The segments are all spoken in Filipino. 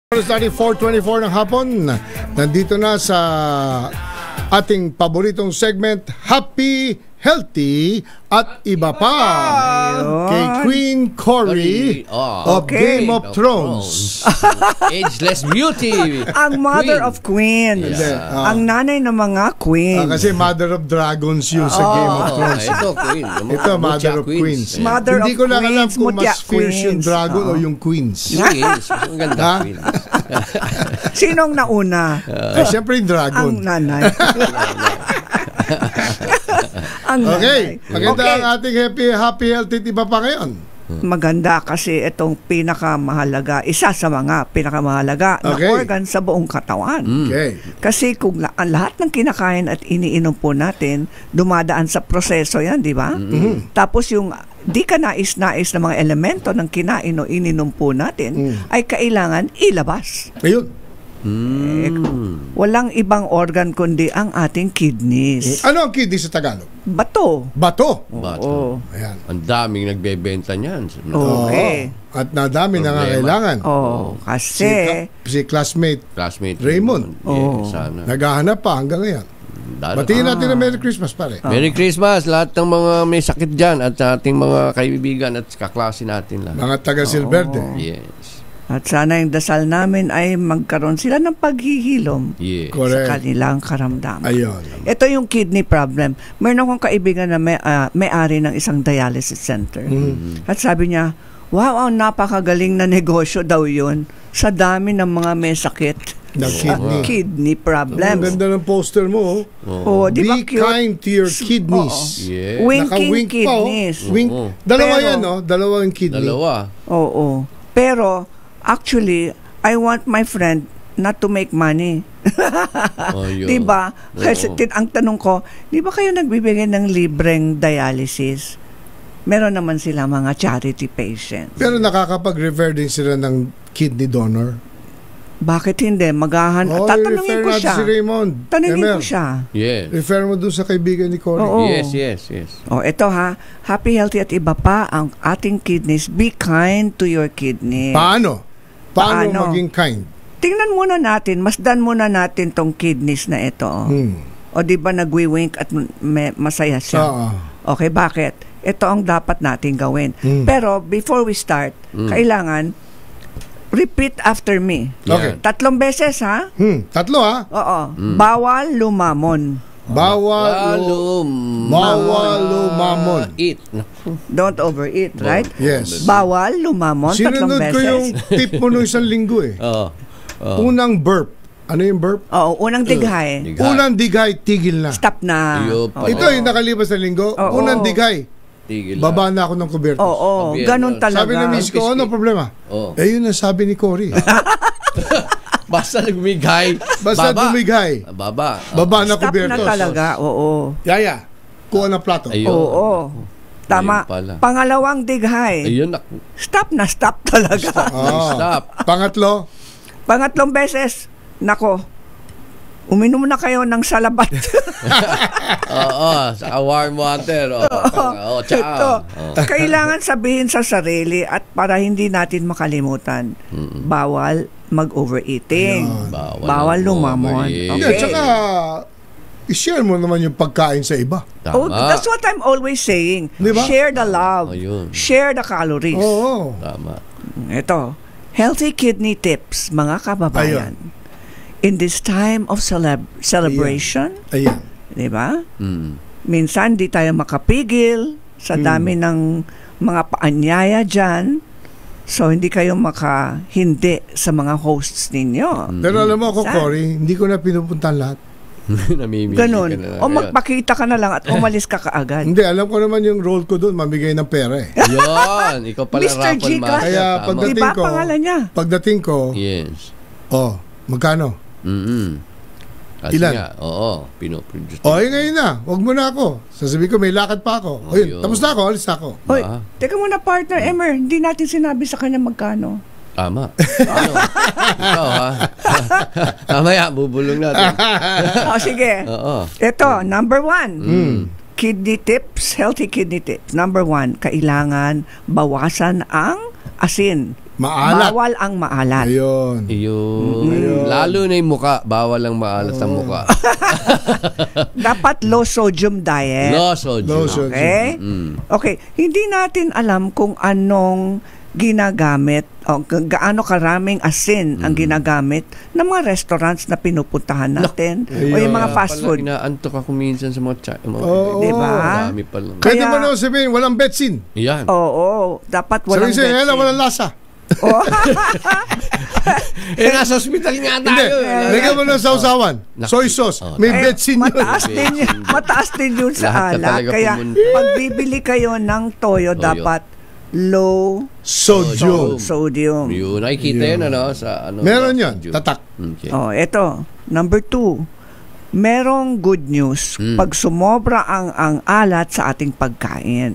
Starting 4:24 ng hapon, nandito na sa ating paboritong segment, Happy, Healthy at Iba Pa. Kay Queen Cory of Game of Thrones. Ageless beauty. Ang mother of queens. Ang nanay ng mga queens. Kasi mother of dragons yun sa Game of Thrones. Ito, queen. Ito, mother of queens. Mother Hindi of ko lang alam queens, kung mutya mas fierce yung queens. dragon o yung queens. Queens. Ang ganda queens. Sinong nauna? Siyempre yung dragon. Ang nanay. Ang Okay, nanay. maganda ang ating happy, healthy at Iba Pa ngayon. Maganda kasi itong pinakamahalaga, isa sa mga pinakamahalaga na Okay. organ sa buong katawan. Okay. Kasi kung ang lahat ng kinakain at iniinom po natin, dumadaan sa proseso yan, di ba? Tapos yung di ka nais-nais na mga elemento ng kinain o ininom po natin ay kailangan ilabas. Ayun. Walang ibang organ kundi ang ating kidneys. Ano ang kidney sa Tagalog? Bato. Bato. Oo. Ayan. Ang daming nagbebenta niyan. Okay. At nadami na nga kailangan. Kasi Si classmate Classmate Raymond. Sana. naghahanap pa hanggang ngayon. Batiin natin na Merry Christmas, pare. Merry Christmas lahat ng mga may sakit dyan at ating mga kaibigan at kaklase natin lang. Mga taga Silverde. Yes. at sana yung dasal namin ay magkaroon sila ng paghihilom Yes. sa Correct. kanilang karamdaman. Ayun. Ito yung kidney problem. Meron akong kaibigan na may-ari ng isang dialysis center. At sabi niya, wow, ang napakagaling na negosyo daw yun sa dami ng mga may sakit. Ng kidney. Kidney Ang problems. ganda ng poster mo. Oh, di ba Be cute? kind to your kidneys. Yeah. Winking Naka-wink pa, oh. kidneys. Wink. Oo. Dalawa Pero- yan, no? Dalawang kidney. Dalawa. Oo. Pero, actually, I want my friend not to make money. Ayun. Diba? Oo. Kasi ang tanong ko, di ba kayo nagbibigay ng libreng dialysis? Meron naman sila mga charity patients. Pero nakakapag-refer din sila ng kidney donor. Bakit hindi? Tatanungin refer ko natin siya. si Raymond. Tanungin Emer, ko siya. Yes. refer mo dun sa kaibigan ni Cory. Oo. Yes. Oh, ito ha. Happy, healthy at iba pa ang ating kidneys. Be kind to your kidney. Paano Paano? maging kind? Tingnan muna natin, masdan muna natin tong kidneys na ito. O di ba nagwi-wink at masaya siya? Oo. Okay, bakit? Ito ang dapat natin gawin. Pero before we start, kailangan repeat after me. Okay. 3 beses ha? Tatlo ha. Oo. Bawal lumamon. Bawal lumamon. Eat. Don't overeat, right? Yes. Bawal lumamon 3 Sinunod ko yung beses. tip mo nung isang linggo eh. Oo. Unang burp. Ano yung burp? Oo, unang dighay. Unang digay, tigil na. Stop na. Ayun pa. Ito yung nakalipas na linggo. Oo. Unang digay, Tigil. baba na ako ng kubertos. Oo, Sabi- ganun talaga. Sabi ng miss ko, ano problema? Oo. Eh yun ang sabi ni Cory. Basta nagmigay. Basta Baba. dumigay. Baba. Baba na Stop na kubertos. talaga, oo. Yaya, kuha ng plato. Ayun. Oo. Tama. Ayun pala. Pangalawang dighay. Ayun. Naku. Stop na stop talaga. Oo. Stop. Pangatlo, Pangatlong beses, nako, uminom na kayo ng salabat. Oo. Sa warm water. Oo. Ito, Tsaka. kailangan sabihin sa sarili at para hindi natin makalimutan, bawal mag-overeating. Bawal lumamon. overeat. hindi, Okay. tsaka i-share mo naman yung pagkain sa iba. Oh, Tama. that's what I'm always saying. Di ba? Share the love. Ayun. Share the calories. Oo. Tama. Ito, healthy kidney tips, mga kababayan. In this time of celebration, Ayan. di ba? Mm. Minsan di tayo makapigil sa dami ng mga paanyaya dyan. So, hindi kayo hindi sa mga hosts ninyo. Pero alam mo ako, Saan? Cory, hindi ko na pinupuntahan lahat. Namimili Ganon. ka na. O magpakita ka na lang at umalis ka kaagad. Hindi, alam ko naman yung role ko doon, mamigay ng pera eh. Yun. Ikaw pala Mr. raffle G ka. master. Kaya Tama. pagdating Di ba ko, pangalan niya? Pagdating ko, Yes. magkano? Kasi Ilan? nga, oo. Pinoproduce. Ngayon na, wag mo na ako. Sasabihin ko, may lakad pa ako. Ayun. Tapos na ako, alis na ako. Hoy, Ah. teka muna partner, Emer, hindi natin sinabi sa kanya magkano. Tama. Ano? Ikaw, ha? Mamaya, bubulong natin. O sige. Oo. Ito, number 1. Kidney tips, healthy kidney tips. Number 1, kailangan bawasan ang asin. Maalat. Bawal ang maalat. Ayun. Yun. Lalo na yung muka. Bawal ang maalat ang muka. Dapat low sodium diet. Low sodium. Okay? Okay. Hindi natin alam kung anong ginagamit o gaano karaming asin ang ginagamit ng mga restaurants na pinupuntahan natin o yung mga fast food. Inaantok ako minsan sa mga Diba? Dami pa lang. Pwede mo na sabihin, walang betsin. Yan. Oo. Dapat walang Sabihin, betsin. walang lasa. Oh. Nasa hospital nga Hindi. tayo. Lagyan mo na sa usawan. Soy sauce. May betsin yun. Mataas din yun sa Lahat ka alak. talaga Kaya pumunta. pag bibili kayo ng toyo, dapat low sodium. Yun. Nakikita yun, ano? Sa, ano Meron yun. sodium. Tatak. Okay. Oh, eto. Number 2. Merong good news pag sumobra ang alat sa ating pagkain.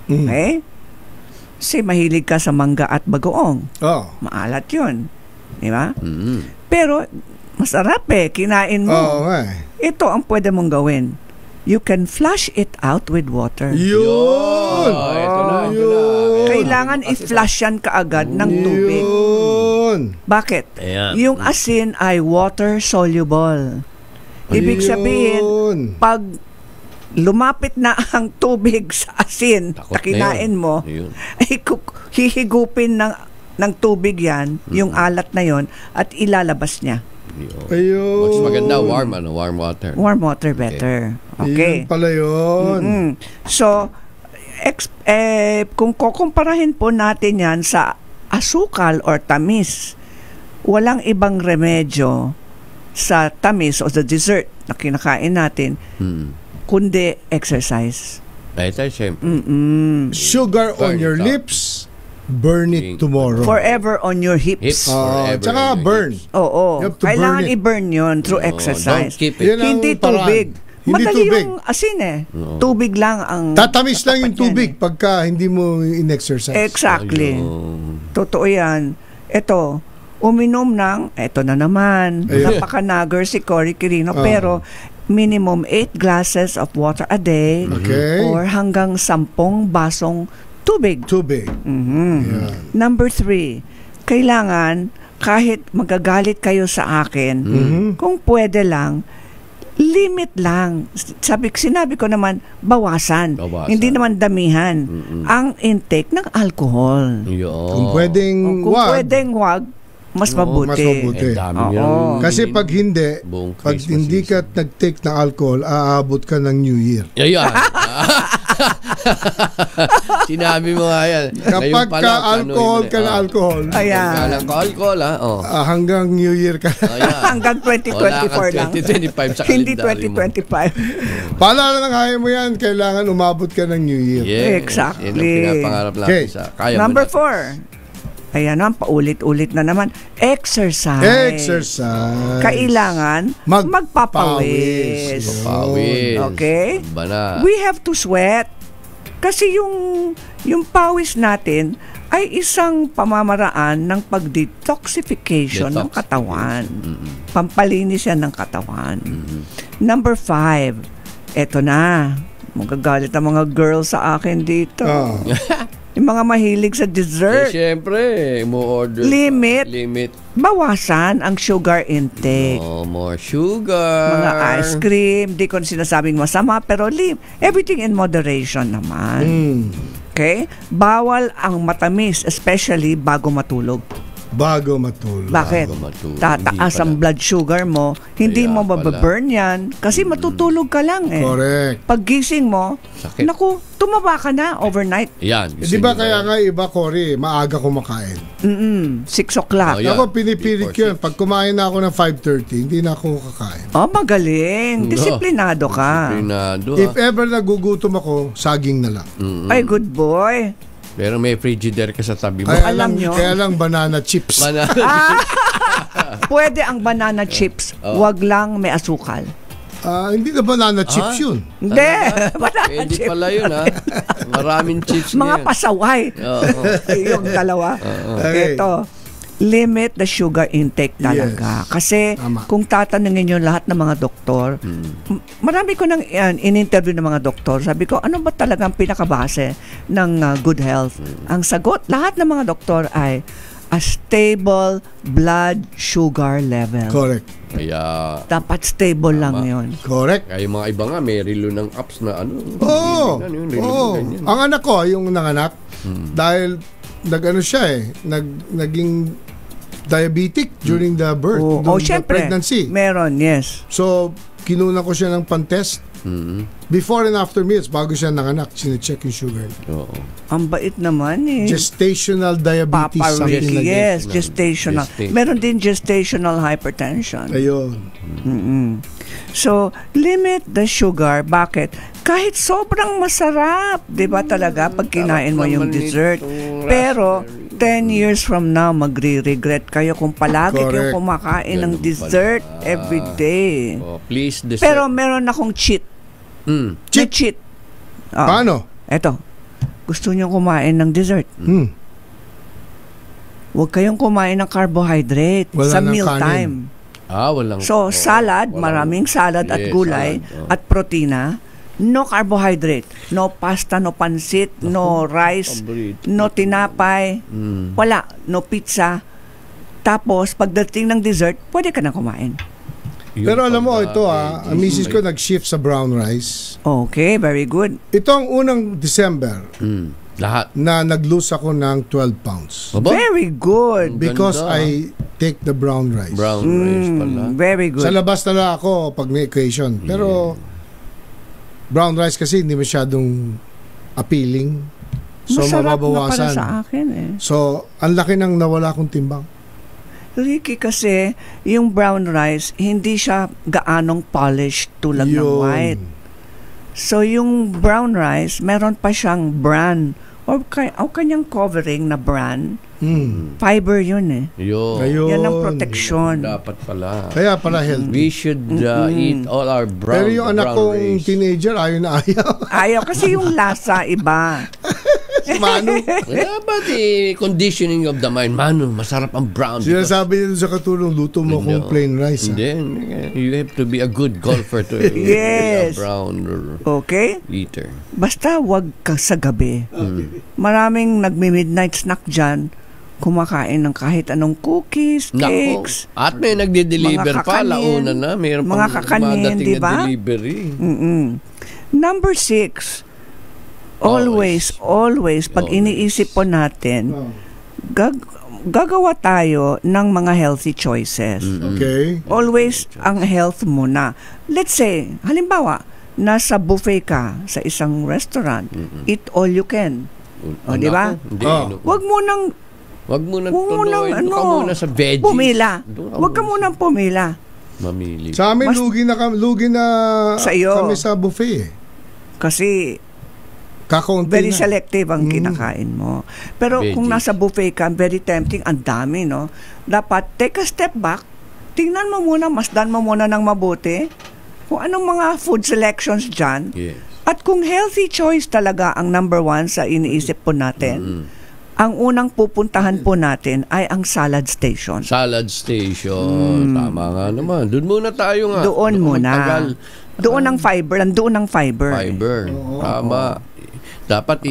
Okay? Kasi mahilig ka sa mangga at bagoong. Oh. Maalat yun. Di ba? Pero, masarap kinain mo. Oo nga. Ito ang pwede mong gawin. You can flush it out with water. Yun! Ito na. Kailangan i-flush yan kaagad ng tubig. Yun! Bakit? Ayan. Yung asin ay water soluble. Ibig sabihin, pag lumapit na ang tubig sa asin Takot na kinain na mo, yun. ay hihigupin ng tubig yan, yung alat na yon at ilalabas niya. Ayun. Mas maganda, warm water. Warm water better. Okay. Yun pala yun. So, kung kukumparahin po natin yan sa asukal or tamis, walang ibang remedyo sa tamis o sa dessert na kinakain natin, kundi exercise. Ito, syempre. Sugar on your lips, burn it tomorrow. Forever on your hips. Forever Tsaka on your burn. hips. Oo. You have to Kailangan burn it. i-burn yun through exercise. Don't keep it. Yan ang Hindi paraan. tubig. Hindi Madali tubig. yung asin Tubig lang ang... Tatamis lang yung tapat yan tubig pagka hindi mo in-exercise. Exactly. Ayun. Totoo yan. Ito, uminom ng, eto na naman, napaka-nagger si Cory Quirino, pero minimum 8 glasses of water a day Okay. or hanggang 10 basong tubig. Tubig. Yan. Number 3, kailangan kahit magagalit kayo sa akin, kung pwede lang, limit lang. Sinabi ko naman, bawasan. Hindi naman damihan. Ang intake ng alcohol. Kung pwedeng Kung wag, pwedeng wag, mas mabuti. mas mabuti. Dami Oo. yan. Kasi pag hindi, Buong pag Christmas hindi ka nag-take ng alcohol, aabot ka ng New Year. Ayan. Sinabi mo nga yan. Kapag ka alcohol ka na alcohol, Ayan. alcohol, ha? Oh. hanggang New Year ka na. Ayan. Hanggang 2024 lang. 2025 sa Hindi kalendaryo mo. 2025. Paalala ng kaya mo yan, kailangan umabot ka ng New Year. Yes. Exactly. Yan ang pinapangarap natin Okay. sa kaya mo Number natin. 4. Ayan naman, paulit-ulit na naman. Exercise. Exercise. Kailangan magpapawis. Pawis. Okay? Bana. We have to sweat. Kasi yung pawis natin ay isang pamamaraan ng pag-detoxification ng katawan. Pampalinis yan ng katawan. Number 5. Eto na. Magagalit ang mga girls sa akin dito. Yung mga mahilig sa dessert. Siyempre, mo order. Limit. Bawasan ang sugar intake. No more sugar. Mga ice cream, di ko sinasabing masama, pero everything in moderation naman. Okay? Bawal ang matamis, especially bago matulog. Bago matulog. Bakit? Bago matulog. Tataas Hindi ang blood sugar mo, hindi Kaya mo pala. mababurn yan, kasi matutulog ka lang Correct. Pag gising mo, Sakit. naku, tumaba ka na overnight. Yan. Di ba kaya nga iba, Cory, maaga kumakain? 6 o'clock. Oh, yeah. Ako, pinipilit ko Before yun. Pag kumain na ako ng 5:30, hindi na ako kakain. Oh, magaling. Disiplinado ka. Disiplinado. If ever nagugutom ako, saging na lang. Ay, good boy. Pero may frigidaire ka sa tabi mo. Alam nyo? Kaya lang banana chips. Pwede ang banana chips, wag lang may asukal. Hindi na banana chips yun. Hindi, banana Pwede chips. pala yun, ha? Maraming chips Mga ngayon. pasaway. Oo. Yung dalawa. Okay. Ito, limit the sugar intake talaga. Yes. Kasi Tama. kung tatanungin nyo lahat ng mga doktor, marami ko nang in-interview ng mga doktor, sabi ko, ano ba talaga ang pinakabase ng good health? Ang sagot, lahat ng mga doktor ay a stable blood sugar level. Correct. Kaya, Dapat stable lang yon. Correct. kaya yung mga iba nga, may relo ng apps na ano. Oo. Relo Oo. ganyan. Ang anak ko, yung nanganak, dahil nag-ano siya naging diabetic during the birth, during the syempre. pregnancy. Meron, yes. So, kinuna ko siya ng pan-test. Before and after meals, bago siya nanganak, sine-check yung sugar. Oo. Ang bait naman eh. Gestational diabetes, Papa something Ricky, like that. yes, gestational. Meron din gestational hypertension. Ayun. So, limit the sugar. Bakit? Kahit sobrang masarap, di ba talaga, pag kinain mo yung naman dessert. itong Pero, raspberry. 10 years from now, magre-regret kayo kung palagi kayong Correct. kumakain ng Ganun dessert pala. every day. Oh, please, dessert. Pero meron akong cheat. Cheat? Cheat. Oh, Paano? eto. Gusto nyo kumain ng dessert. Huwag kayong kumain ng carbohydrate Wala sa ng mealtime. walang... So, salad, maraming salad at Yes, gulay salad, at protina. No carbohydrate. No pasta, no pansit, no rice, paborito. no tinapay. Wala. No pizza. Tapos, pagdating ng dessert, pwede ka na kumain. Yung Pero alam mo, pag- ito ang misis ko nag-shift sa brown rice. Okay, very good. Ito ang unang December Lahat. na nag-lose ako ng 12 pounds. Aba? Very good. Because Ganda. I take the brown rice. Brown rice pala. Very good. Sa labas na lang ako pag may occasion. Pero brown rice kasi hindi masyadong appealing. So Masarap na para mababawasan. sa akin eh. So, ang laki nang nawala kong timbang. Ricky, kasi yung brown rice, hindi siya gaanong polished tulad ng Yun. white. So, yung brown rice, meron pa siyang bran o kanyang covering na bran. Fiber yun eh. Yun. Ayun. Yan ang protection. Dapat pala. Kaya pala healthy. We should eat all our brown Pero yung anak brown kong rice. teenager, ayaw na ayaw. Ayaw kasi yung lasa iba. Si Manu. Kaya ba the conditioning of the mind? Manu, masarap ang brown. because- Sinasabi niya doon sa katulong, luto mo kung plain rice. Hindi. You have to be a good golfer to Yes. be a brown Okay? eater. Basta wag ka sa gabi. Maraming nagmi-midnight snack dyan, kumakain ng kahit anong cookies, Nako. cakes. At may nagde-deliver Mga pa. kakanin. Launa na. Mayroon Mga pang kakanin, dumadating di na ba? delivery. Number 6, always, pag iniisip po natin, gagawa tayo ng mga healthy choices. Okay? Always ang health muna. Let's say, halimbawa, nasa buffet ka sa isang restaurant, eat all you can. O, di ba? Hindi. Huwag mo nang Wag mo nang Huwag mo nang tuloy. Doon ka muna sa veggies. pumila. Doon Huwag ka munang pumila. mamili. Sa amin, Mas- lugi na Sa iyo. kami sa buffet eh. Kasi Kakaunti very na. selective ang kinakain mo. Pero kung Veggies. nasa buffet ka, very tempting, ang dami, no? Dapat take a step back, tingnan mo muna, masdan mo muna ng mabuti kung anong mga food selections dyan. Yes. At kung healthy choice talaga ang number 1 sa iniisip po natin, ang unang pupuntahan po natin ay ang salad station. Salad station. Tama nga naman. Doon muna tayo nga. Doon muna. magtagal. Doon ang fiber, nandoon ang fiber. Fiber. Tama. Dapat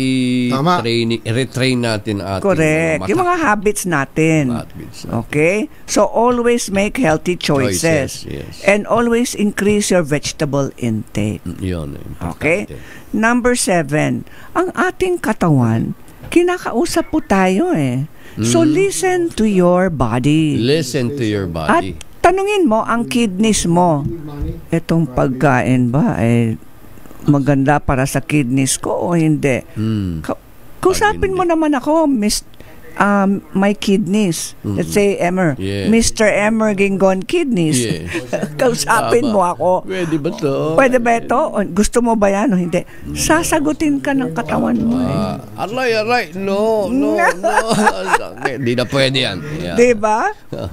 Tama. i-retrain natin ating Correct. Yung mga habits natin. habits. Okay? So, always make healthy choices. Yes. And always increase your vegetable intake. Yun. Okay? importante. Number 7, ang ating katawan, kinakausap po tayo eh. So, listen to your body. Listen to your At body. tanungin mo ang kidneys mo. Itong pagkain ba ay maganda para sa kidneys ko o hindi? Kausapin mo naman ako, my kidneys. Let's say, Emmer. Yeah. Mr. Emmer Gingon Kidneys. Yes. Kausapin Tama. mo ako. Pwede ba to? Pwede ba ito? O, gusto mo ba yan o hindi? Sasagutin ka ng katawan mo eh. Aray. No. Hindi na pwede yan. Yeah. Diba?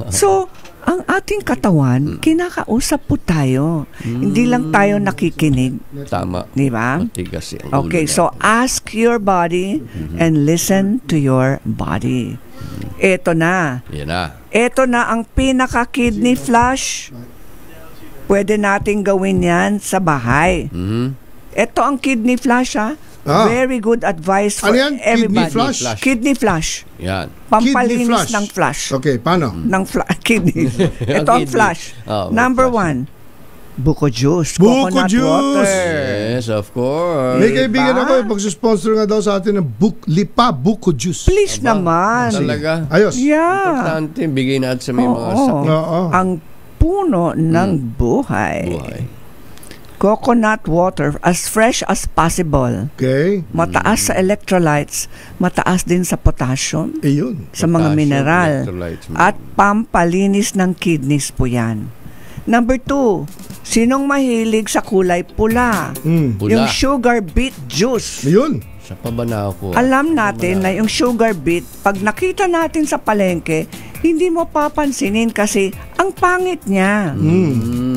So, ang ating katawan, kinakausap po tayo. Hindi lang tayo nakikinig. Tama. Diba? Matigas yan. Okay, so ask your body and listen to your body. Ito na. Yan na. Ito na ang pinaka-kidney flush. Pwede nating gawin yan sa bahay. Ito ang kidney flush ha. Very good advice for Ano yan? Kidney everybody. flush? Kidney flush. Yan. Pampalinis Kidney flush. ng flush. Okay, paano? Ng kidney. Ito ang Kidney. flush. Oh, Number flush. 1, buko juice. Buko Coconut juice. water. Yes, of course. May kaibigan Diba? ako, pag-sponsor nga daw sa atin ng Lipa Buko Juice. Please naman. Talaga. Ayos. Yeah. Importante, bigay natin sa may mga Oo. sakit. Oo. Ang puno ng buhay. Buhay. Coconut water as fresh as possible. Okay. Mataas sa electrolytes, mataas din sa potassium, Ayun. sa mga Potassium, mineral, electrolytes. at pampalinis ng kidneys po yan. Number 2, sinong mahilig sa kulay pula? Pula. Yung sugar beet juice. Ayun. Sa pabanaw ko. Alam natin na yung sugar beet, pag nakita natin sa palengke, hindi mo papansinin kasi ang pangit niya.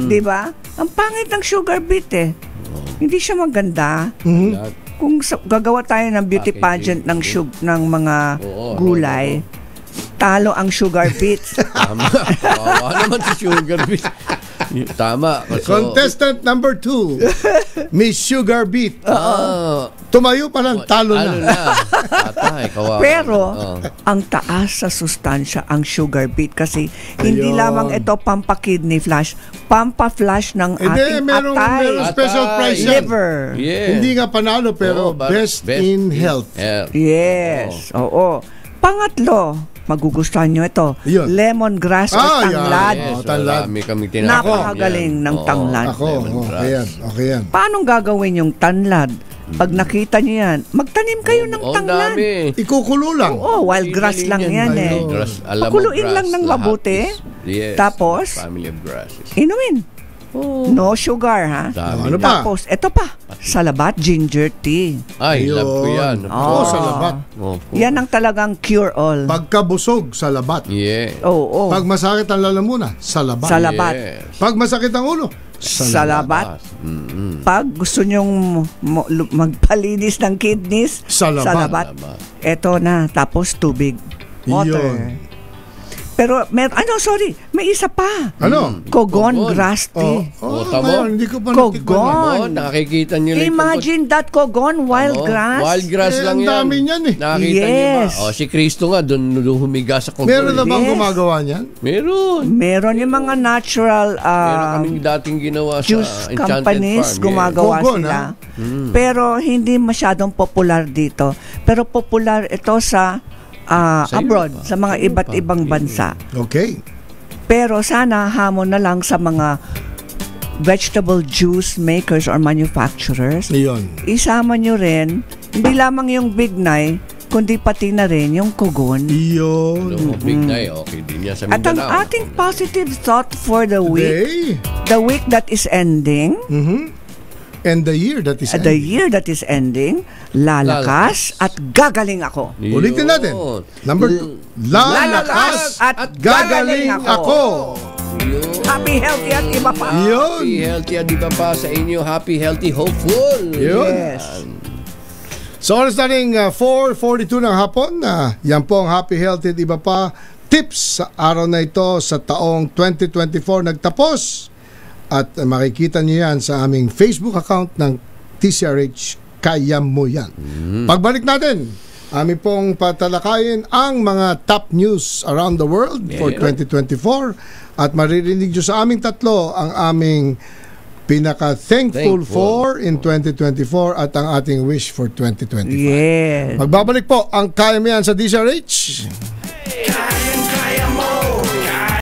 Di ba? Ang pangit ng sugar beet eh. Hindi siya maganda. Kung gagawa tayo ng beauty pageant ng ng mga gulay, talo ang sugar beets. Tama. Naman si sugar beet. Tama. Contestant number 2, Miss Sugar Beet. Ah, Tumayo pa lang, talo ano na. na. Patay, kawawa. Pero, Oh. ang taas sa sustansya ang sugar beet kasi hindi Ayun. lamang ito pampa-kidney flush, pampa-flush ng ating Merong atay, special Atay. prize yan. liver. Yeah. Hindi nga panalo, pero Oo, best in health. Yes, oo. Pangatlo, magugustuhan nyo ito, Yun. lemongrass o Ah, tanglad. yan. Yes, tanglad. marami kami tinatawag Napakagaling yan. ng Oo, tanglad. Ako, lemongrass. okay yan. Paano gagawin yung tanglad? Pag nakita nyo yan, magtanim kayo ng Oh, tanglad. dami. Ikukulo lang. Oo, wild grass lang yan eh. Wild grass. Alam mo, Pakuluin grass, lang ng lahat mabuti. is- Yes. Tapos, family of grasses. inumin. No sugar, ha? Dami. Ano pa? Tapos, eto pa, salabat ginger tea. Ay, love ko yan. Oo, sa labat. Oh, Yan ang talagang cure-all. Pagkabusog, sa labat. yeah. Oo. Pag masakit ang lalamunan, sa labat. Salabat. Yes. Pag masakit ang ulo, sa Salabat. Mm-mm. Pag gusto nyong magpalinis ng kidneys, Salabat. Salabat. Eto na, tapos tubig. Water. Yun. Pero, may isa pa. Ano? Kogon Kogon. grass tea. Tamo. ngayon, hindi ko pa Kogon. natikman. Oh, nakikita niyo lang. Imagine that Kogon wild Tamo. grass. Wild grass Eh, lang ang yan. dami niyan eh. Nakita niyo ba? Yes. Oh, si Kristo nga, doon humiga sa Kogon. Meron na bang Yes. gumagawa niyan? Meron. Meron yung mga natural Meron kaming dating ginawa juice sa Enchanted companies Farm. gumagawa Kogon, sila. ha? Pero hindi masyadong popular dito. Pero popular ito sa Sa abroad, Europa. sa mga Sa iba't Europa. ibang bansa. Okay. Pero sana hamon na lang sa mga vegetable juice makers or manufacturers. Iyon. Isama nyo rin, hindi lamang yung Big Nye, kundi pati na rin yung Kogon. Iyon. No, big na okay din yan sa At ang Mindanao. ating positive thought for the week, Today. the week that is ending, And the year that is the ending. year that is ending, lalakas at gagaling ako. Yun. Ulitin natin. Number 2. Lalakas at gagaling ako. Yun. Happy, healthy at iba pa. Yun. Happy, healthy, di ba pa sa inyo? Happy, healthy, hopeful. Yun. Yes. So oras nating 4:42 ng hapon. Yan po ang Happy, Healthy at iba pa tips sa araw na ito sa taong 2024 nagtapos. At makikita niyo yan sa aming Facebook account ng TCRH Kaya Mo Yan. Pagbalik natin, aming pong patalakayin ang mga top news around the world for 2024 at maririnig nyo sa aming tatlo ang aming pinaka-thankful for in 2024 at ang ating wish for 2025. Yes. Magbabalik po ang Kaya Mo Yan sa DCRH.